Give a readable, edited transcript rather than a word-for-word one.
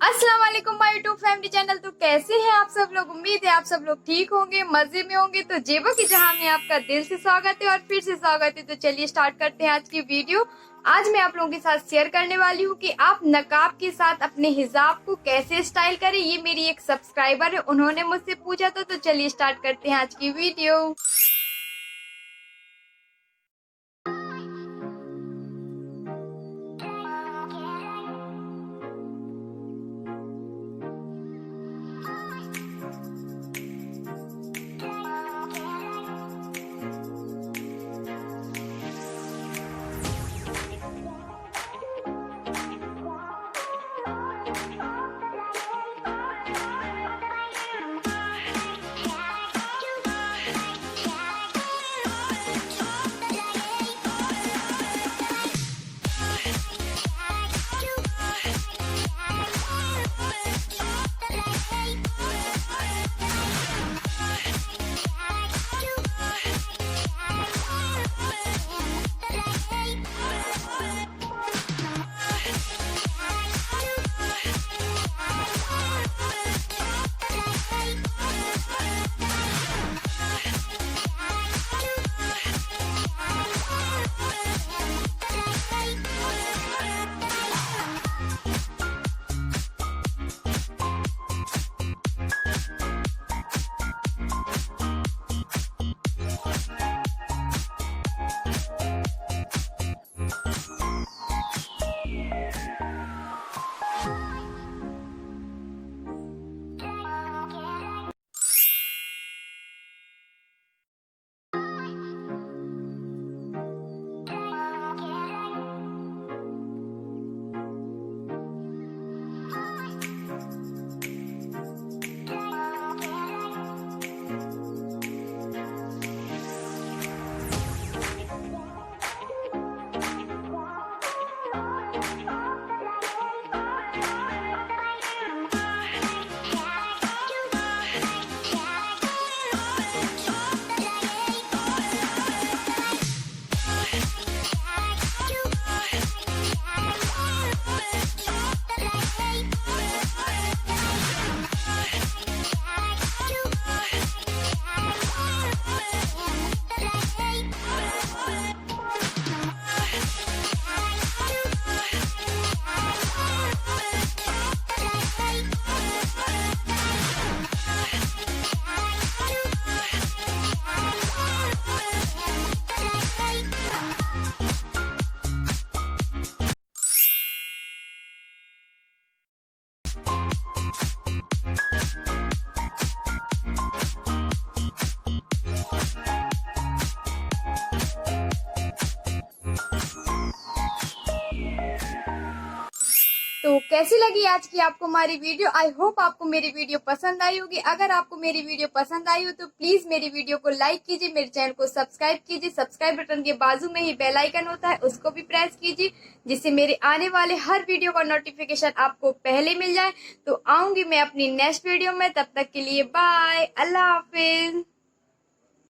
अस्सलाम वालेकुम my YouTube family channel. तो कैसे हैं आप सब लोग? उम्मीद है आप सब लोग ठीक होंगे, मजे में होंगे। तो जेबा की जहां में आपका दिल से स्वागत है और फिर से स्वागत है। तो चलिए स्टार्ट करते हैं आज की वीडियो। आज मैं आप लोगों के साथ शेयर करने वाली हूँ कि आप नकाब के साथ अपने हिजाब को कैसे स्टाइल करें। ये मेरी एक सब्सक्राइबर है, उन्होंने मुझसे पूछा था। तो चलिए स्टार्ट करते हैं आज की वीडियो। तो कैसी लगी आज की आपको हमारी वीडियो? आई होप आपको मेरी वीडियो पसंद आई होगी। अगर आपको मेरी वीडियो पसंद आई हो तो प्लीज मेरी वीडियो को लाइक कीजिए, मेरे चैनल को सब्सक्राइब कीजिए। सब्सक्राइब बटन के बाजू में ही बेल आइकन होता है, उसको भी प्रेस कीजिए, जिससे मेरे आने वाले हर वीडियो का नोटिफिकेशन आपको पहले मिल जाए। तो आऊंगी मैं अपनी नेक्स्ट वीडियो में, तब तक के लिए बाय, अल्लाह हाफिज।